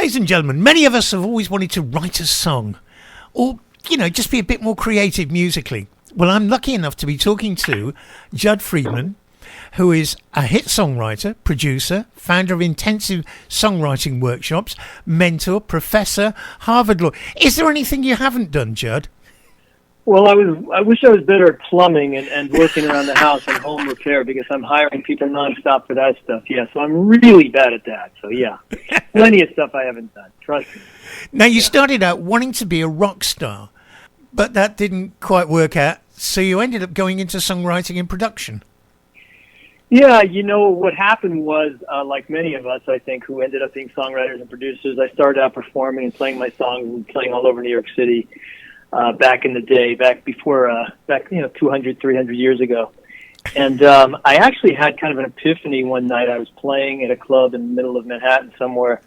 Ladies and gentlemen, many of us have always wanted to write a song or, just be a bit more creative musically. Well, I'm lucky enough to be talking to Jud Friedman, who is a hit songwriter, producer, founder of intensive songwriting workshops, mentor, professor, Harvard law. Is there anything you haven't done, Jud? Well, I wish I was better at plumbing and working around the house and home repair because I'm hiring people nonstop for that stuff. Yeah, so I'm really bad at that. So yeah, plenty of stuff I haven't done. Trust me. Now, you started out wanting to be a rock star, but that didn't quite work out. So you ended up going into songwriting and production. Yeah, what happened was, like many of us, I think, who ended up being songwriters and producers, I started out performing and playing my songs and playing all over New York City. Back in the day, back 200, 300 years ago. And I actually had kind of an epiphany one night. I was playing at a club in the middle of Manhattan somewhere.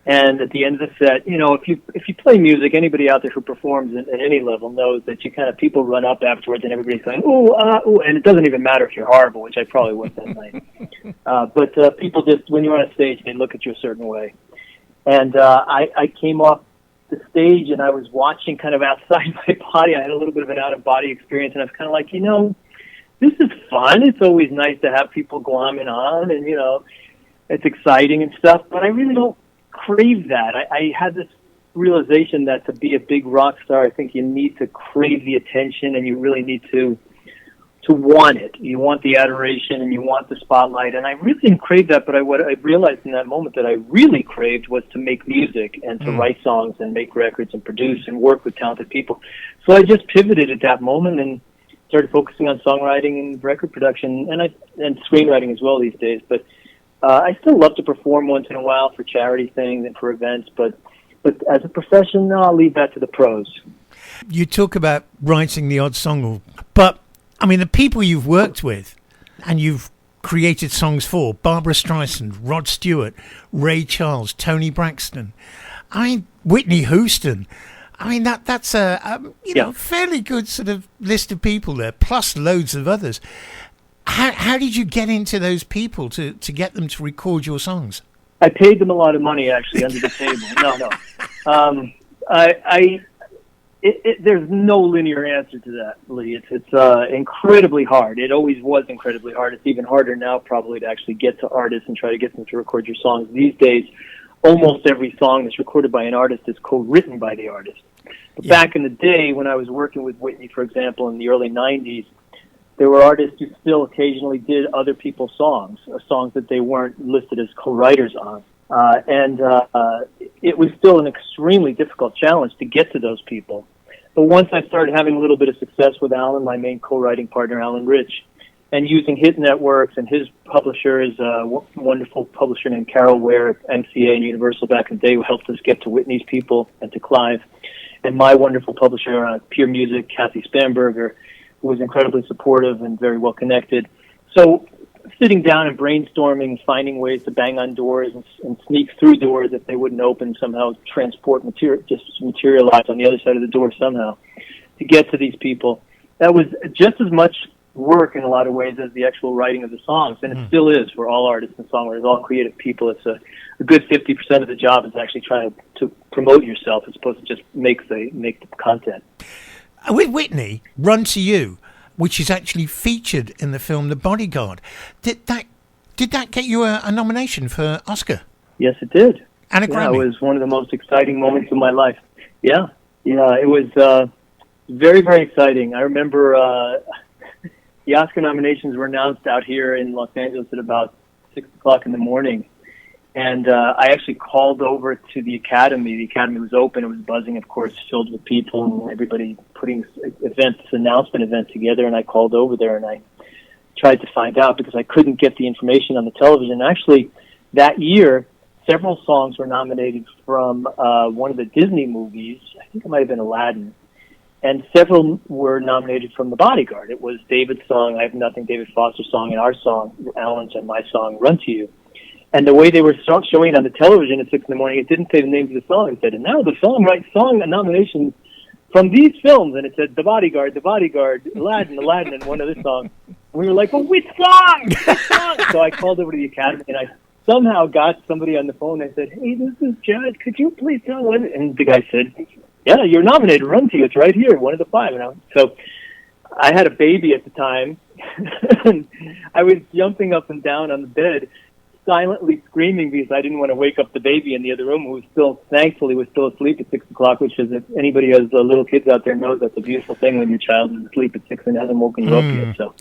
And at the end of the set, if you play music, anybody out there who performs at any level knows that people run up afterwards and everybody's going, ooh, and it doesn't even matter if you're horrible, which I probably was that night. But people just, when you're on a stage, they look at you a certain way. And I came off the stage and I was watching kind of outside my body. I had a little bit of an out-of-body experience, and I was kind of like, this is fun. It's always nice to have people glomming on, and, it's exciting and stuff, but I really don't crave that. I had this realization that to be a big rock star, I think you need to crave the attention, and you really need to want it. You want the adoration and you want the spotlight. And I really didn't crave that, but what I realized in that moment that I really craved was to make music and to write songs and make records and produce and work with talented people. So I just pivoted at that moment and started focusing on songwriting and record production and screenwriting as well these days. But I still love to perform once in a while for charity things and for events, but as a profession, no, I'll leave that to the pros. You talk about writing the odd song, but the people you've worked with and you've created songs for, Barbra Streisand, Rod Stewart, Ray Charles, Tony Braxton, Whitney Houston. That's a fairly good sort of list of people there, plus loads of others. How did you get into those people to get them to record your songs? I paid them a lot of money, actually, under the table. No. There's no linear answer to that, Lee. It's incredibly hard. It always was incredibly hard. It's even harder now, probably, to actually get to artists and try to get them to record your songs. These days, almost every song that's recorded by an artist is co-written by the artist. But back in the day, when I was working with Whitney, for example, in the early 90s, there were artists who still occasionally did other people's songs that they weren't listed as co-writers on. It was still an extremely difficult challenge to get to those people. But once I started having a little bit of success with Alan, my main co-writing partner, Alan Rich, and using his networks and his publisher is a wonderful publisher named Carol Ware at MCA and Universal back in the day, who helped us get to Whitney's people and to Clive, and my wonderful publisher, Pure Music, Kathy Spanberger, who was incredibly supportive and very well connected. So sitting down and brainstorming, finding ways to bang on doors and sneak through doors if they wouldn't open, somehow transport material, just materialize on the other side of the door somehow to get to these people. That was just as much work in a lot of ways as the actual writing of the songs, and it still is for all artists and songwriters, all creative people. It's a good 50% of the job is actually trying to promote yourself as opposed to just make the content. With Whitney, Run to You, which is actually featured in the film The Bodyguard, did that get you a nomination for Oscar? Yes, it did. And a Grammy. It was one of the most exciting moments of my life. Yeah, it was very, very exciting. I remember the Oscar nominations were announced out here in Los Angeles at about 6 o'clock in the morning. And I actually called over to the Academy. The Academy was open. It was buzzing, of course, filled with people and everybody putting this announcement event together. And I called over there and I tried to find out because I couldn't get the information on the television. Actually, that year, several songs were nominated from one of the Disney movies. I think it might have been Aladdin. And several were nominated from The Bodyguard. It was David's song, I Have Nothing, David Foster's song, and our song, Alan's and my song, Run to You. And the way they were showing it on the television at 6 in the morning, it didn't say the names of the song. It said, and now the song nominations from these films. And it said, The Bodyguard, Aladdin, and one other song. And we were like, well, which song? Which song? So I called over to the Academy, and somehow got somebody on the phone. I said, "Hey, this is Jud. Could you please tell what?" And the guy said, "Yeah, you're nominated. Run to you. It's right here, one of the 5." So I had a baby at the time, and I was jumping up and down on the bed, silently screaming because I didn't want to wake up the baby in the other room, who was still, thankfully, was still asleep at 6 o'clock, which is, if anybody who has little kids out there knows that's a beautiful thing when your child is asleep at 6 and hasn't woken you up yet. So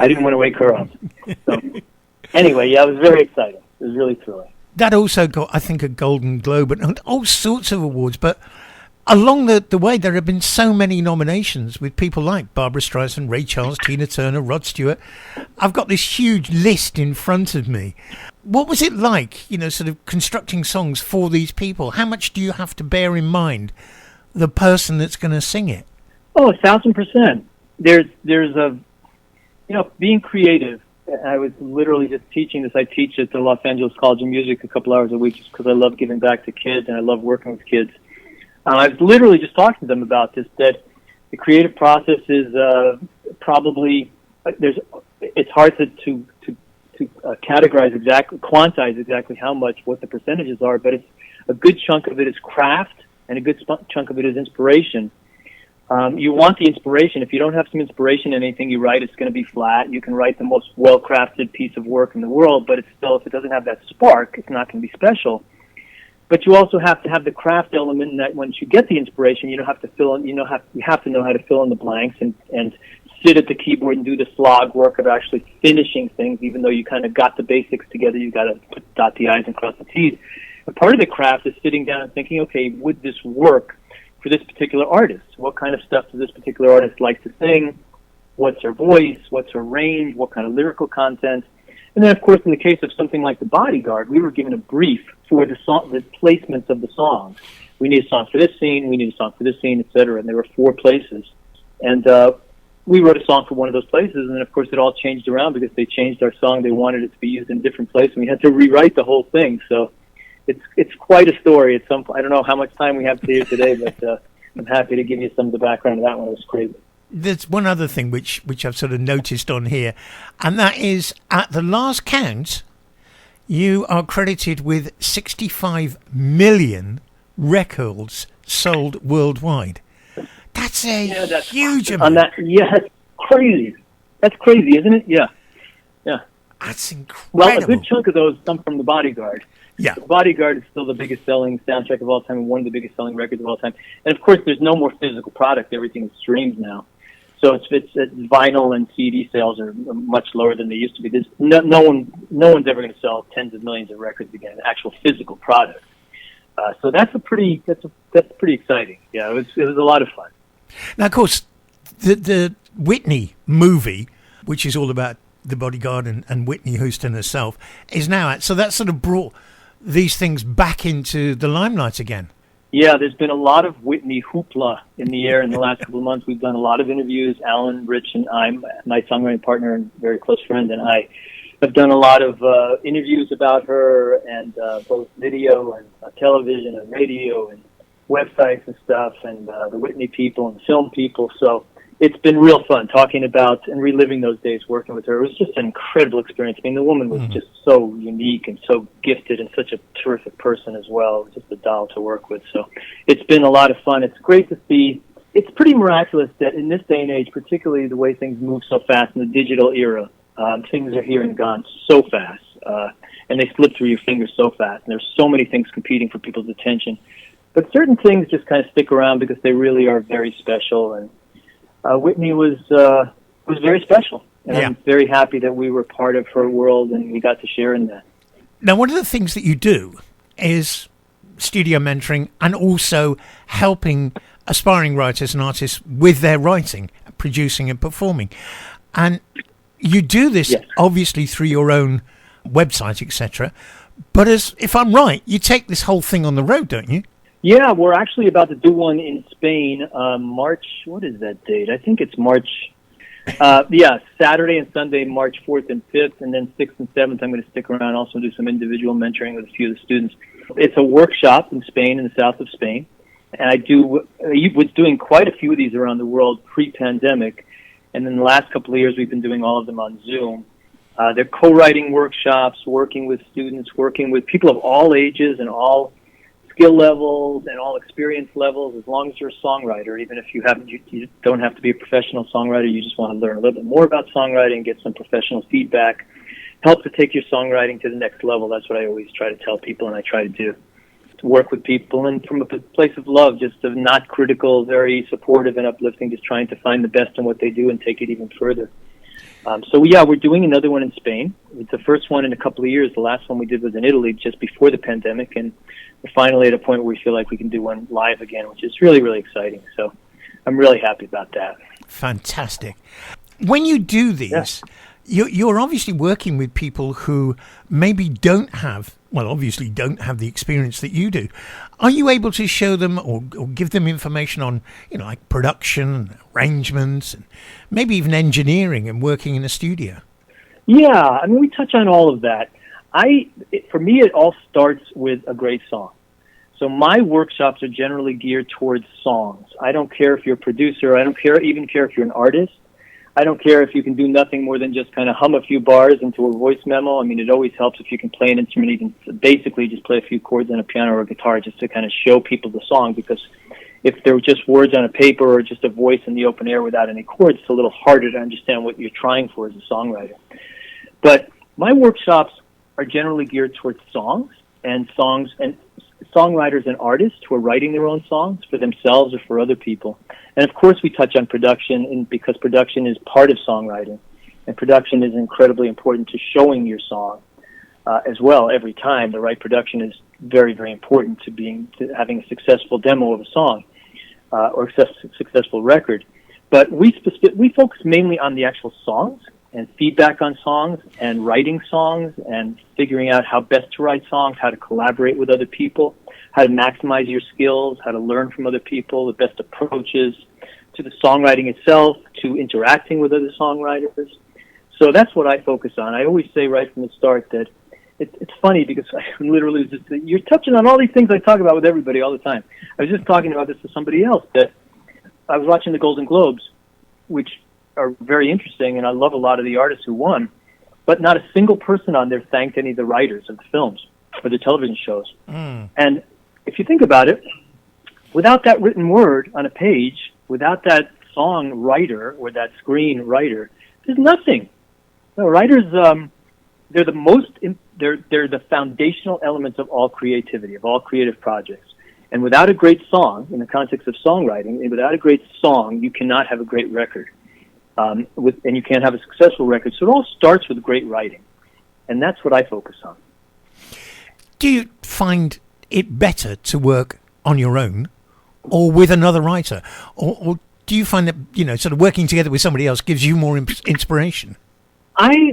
I didn't want to wake her up. So anyway, yeah, it was very exciting. It was really thrilling. That also got, I think, a Golden Globe and all sorts of awards, but along the way, there have been so many nominations with people like Barbra Streisand, Ray Charles, Tina Turner, Rod Stewart. I've got this huge list in front of me. What was it like, sort of constructing songs for these people? How much do you have to bear in mind the person that's going to sing it? Oh, 1,000%. There's a, being creative. I was literally just teaching this. I teach at the Los Angeles College of Music a couple hours a week just because I love giving back to kids and I love working with kids. I was literally just talking to them about this, that the creative process is probably, it's hard to categorize exactly, quantize exactly how much, what the percentages are, but it's a good chunk of it is craft and a good chunk of it is inspiration. You want the inspiration. If you don't have some inspiration in anything you write, it's going to be flat. You can write the most well-crafted piece of work in the world, but it's still, if it doesn't have that spark, it's not going to be special. But you also have to have the craft element, in that once you get the inspiration, you don't have to fill in, you have to know how to fill in the blanks and sit at the keyboard and do the slog work of actually finishing things. Even though you kind of got the basics together, you got to dot the I's and cross the T's. And part of the craft is sitting down and thinking, okay, would this work for this particular artist? What kind of stuff does this particular artist like to sing? What's her voice? What's her range? What kind of lyrical content? And then, of course, in the case of something like The Bodyguard, we were given a brief for the placements of the songs. We need a song for this scene, we need a song for this scene, etc. And there were 4 places. And we wrote a song for one of those places, and then, of course, it all changed around because they changed our song. They wanted it to be used in a different place, and we had to rewrite the whole thing. So it's quite a story. At some point, I don't know how much time we have here today, but I'm happy to give you some of the background of that one. It was crazy. There's one other thing which I've sort of noticed on here, and that is, at the last count, you are credited with 65 million records sold worldwide. That's a huge amount. That's crazy. That's crazy, isn't it? Yeah. That's incredible. Well, a good chunk of those come from The Bodyguard. Yeah. The Bodyguard is still the biggest selling soundtrack of all time and one of the biggest selling records of all time. And, of course, there's no more physical product. Everything is streamed now. So it's vinyl and CD sales are much lower than they used to be. There's no one's ever going to sell tens of millions of records again, actual physical product. So that's pretty exciting. Yeah, it was a lot of fun. Now, of course, the Whitney movie, which is all about The Bodyguard and Whitney Houston herself, is now out. So that sort of brought these things back into the limelight again. Yeah, there's been a lot of Whitney hoopla in the air in the last couple of months. We've done a lot of interviews. Alan, Rich, and I, my songwriting partner and very close friend, and I have done a lot of interviews about her, and both video and television and radio and websites and stuff, and the Whitney people and the film people. So it's been real fun talking about and reliving those days working with her. It was just an incredible experience. I mean, the woman was just so unique and so gifted and such a terrific person as well. Just a doll to work with. So it's been a lot of fun. It's great to see. It's pretty miraculous that in this day and age, particularly the way things move so fast in the digital era, things are here and gone so fast, and they slip through your fingers so fast. And there's so many things competing for people's attention. But certain things just kind of stick around because they really are very special. And Whitney was very special, and I'm very happy that we were part of her world and we got to share in that. Now, one of the things that you do is studio mentoring and also helping aspiring writers and artists with their writing, producing and performing. And you do this obviously through your own website, etc. But if I'm right, you take this whole thing on the road, don't you? Yeah, we're actually about to do one in Spain, March, what is that date? I think it's March, Saturday and Sunday, March 4th and 5th, and then 6th and 7th I'm going to stick around, also do some individual mentoring with a few of the students. It's a workshop in Spain, in the south of Spain, and I was doing quite a few of these around the world pre-pandemic, and in the last couple of years we've been doing all of them on Zoom. They're co-writing workshops, working with students, working with people of all ages and all skill levels and all experience levels. As long as you're a songwriter, even if you don't have to be a professional songwriter, you just want to learn a little bit more about songwriting, get some professional feedback, help to take your songwriting to the next level. That's what I always try to tell people, and I try to do. To work with people and from a place of love, just of not critical, very supportive and uplifting, just trying to find the best in what they do and take it even further. So yeah, we're doing another one in Spain. It's the first one in a couple of years. The last one we did was in Italy just before the pandemic, and we're finally at a point where we feel like we can do one live again, which is really, really exciting. So I'm really happy about that. Fantastic. When you do these, you're obviously working with people who maybe don't have the experience that you do. Are you able to show them or give them information on, like production, arrangements, and maybe even engineering and working in a studio? Yeah, I mean, we touch on all of that. For me, it all starts with a great song. So my workshops are generally geared towards songs. I don't care if you're a producer. I don't even care if you're an artist. I don't care if you can do nothing more than just kind of hum a few bars into a voice memo. I mean, it always helps if you can play an instrument, even basically just play a few chords on a piano or a guitar just to kind of show people the song, because if there were just words on a paper or just a voice in the open air without any chords, it's a little harder to understand what you're trying for as a songwriter. But my workshops are generally geared towards songs and songwriters and artists who are writing their own songs for themselves or for other people. And of course, we touch on production, because production is part of songwriting, and production is incredibly important to showing your song as well. Every time, the right production is very, very important to having a successful demo of a song or a successful record. But we focus mainly on the actual songs and feedback on songs and writing songs and figuring out how best to write songs, how to collaborate with other people, how to maximize your skills, how to learn from other people, the best approaches to the songwriting itself, to interacting with other songwriters. So that's what I focus on. I always say right from the start that it's funny because I literally you're touching on all these things I talk about with everybody all the time. I was just talking about this to somebody else, that I was watching the Golden Globes, which are very interesting, and I love a lot of the artists who won, but not a single person on there thanked any of the writers of the films or the television shows. And if you think about it, without that written word on a page, without that song writer or that screen writer, there's nothing. No, writers, they're the foundational elements of all creativity, of all creative projects. And without a great song, in the context of songwriting, and without a great song, you cannot have a great record. And you can't have a successful record. So it all starts with great writing. And that's what I focus on. Do you find it better to work on your own or with another writer? Or do you find that, sort of working together with somebody else gives you more inspiration? I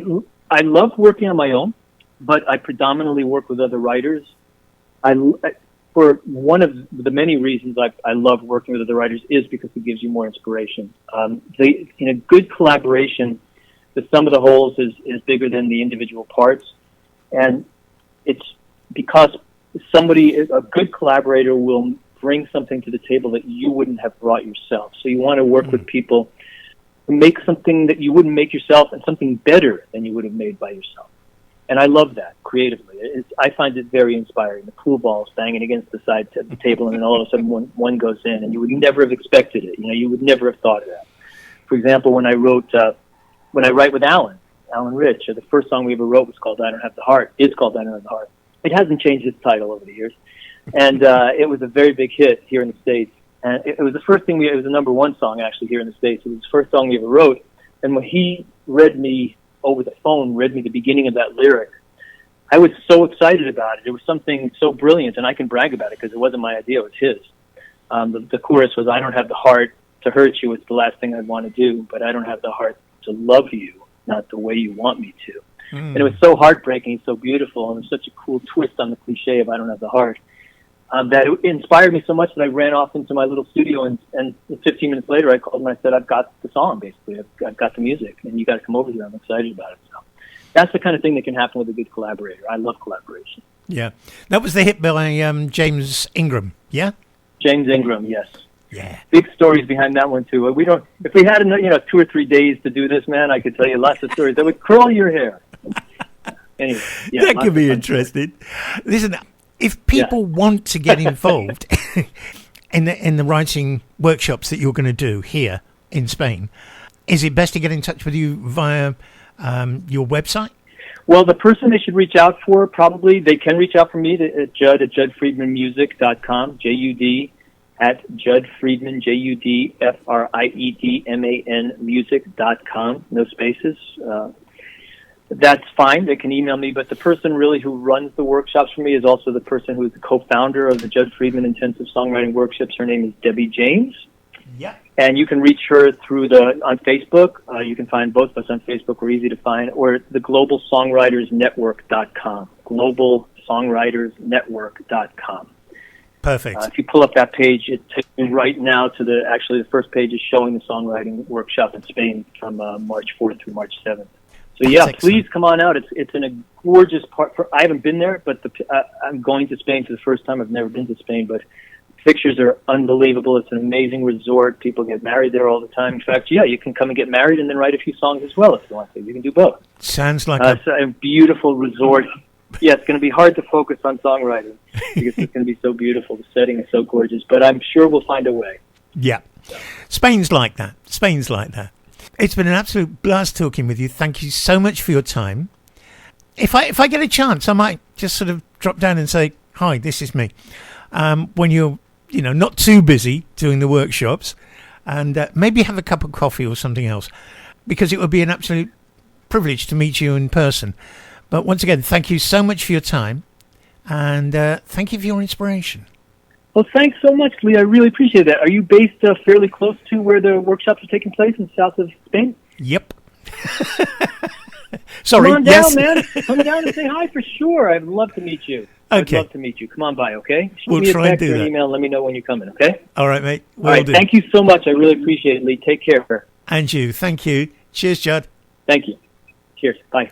love working on my own, but I predominantly work with other writers. For one of the many reasons I love working with other writers is because it gives you more inspiration. In a good collaboration, the sum of the wholes is bigger than the individual parts. And it's because a good collaborator will bring something to the table that you wouldn't have brought yourself. So you want to work with people who make something that you wouldn't make yourself and something better than you would have made by yourself. And I love that creatively. I find it very inspiring. The pool balls banging against the side of the table, and then all of a sudden one goes in, and you would never have expected it. You would never have thought of that. For example, when I write with Alan Rich, the first song we ever wrote was called "I Don't Have the Heart." It's called "I Don't Have the Heart." It hasn't changed its title over the years, and it was a very big hit here in the States. And it was the first thing it was a number one song actually here in the States. It was the first song we ever wrote, and when he read me over the phone, read me the beginning of that lyric, I was so excited about it. It was something so brilliant, and I can brag about it because it wasn't my idea, it was his. The chorus was, "I don't have the heart to hurt you, it's the last thing I'd want to do, but I don't have the heart to love you, not the way you want me to." And it was so heartbreaking, so beautiful, and it was such a cool twist on the cliche of "I don't have the heart," that it inspired me so much that I ran off into my little studio, and 15 minutes later I called him and I said, "I've got the song, basically. I've got the music, and you got to come over here. I'm excited about it." So that's the kind of thing that can happen with a good collaborator. I love collaboration. Yeah. That was the hit by James Ingram, yeah? James Ingram, yes. Yeah. Big stories behind that one too. We don't. If we had 2 or 3 days to do this, man, I could tell you lots of stories that would curl your hair. Anyway, yeah, that could be interesting. Listen, if people want to get involved in the writing workshops that you're going to do here in Spain, is it best to get in touch with you via your website? Well, the person they should reach out for, probably, they can reach out for me at Jud at JudFriedmanMusic.com, Jud at JudFriedman, JudFriedman music.com, no spaces. That's fine. They can email me, but the person really who runs the workshops for me is also the person who is the co-founder of the Jud Friedman Intensive Songwriting Workshops. Her name is Debbie James. Yeah. And you can reach her through on Facebook. You can find both of us on Facebook. We're easy to find. Or the globalsongwritersnetwork.com. Globalsongwritersnetwork.com. Perfect. If you pull up that page, it takes you right now to the first page is showing the songwriting workshop in Spain from March 4th through March 7th. So yeah, please come on out. It's in a gorgeous part. I haven't been there, but I'm going to Spain for the first time. I've never been to Spain, but pictures are unbelievable. It's an amazing resort. People get married there all the time. In fact, yeah, you can come and get married and then write a few songs as well if you want to. You can do both. Sounds like it's a beautiful resort. Yeah, it's going to be hard to focus on songwriting because it's going to be so beautiful. The setting is so gorgeous, but I'm sure we'll find a way. Yeah. Spain's like that. Spain's like that. It's been an absolute blast talking with you. Thank you so much for your time. If I get a chance, I might just sort of drop down and say, hi, this is me. When you're, not too busy doing the workshops, and maybe have a cup of coffee or something else, because it would be an absolute privilege to meet you in person. But once again, thank you so much for your time, and thank you for your inspiration. Well, thanks so much, Lee. I really appreciate that. Are you based fairly close to where the workshops are taking place in the south of Spain? Yep. Sorry. Come on down, man. Come down and say hi for sure. I'd love to meet you. Okay. I'd love to meet you. Come on by, okay? We'll Shoot me try a and text do or that. an email and let me know when you're coming, okay? All right, mate. All right. Thank you so much. I really appreciate it, Lee. Take care. And you. Thank you. Cheers, Jud. Thank you. Cheers. Bye.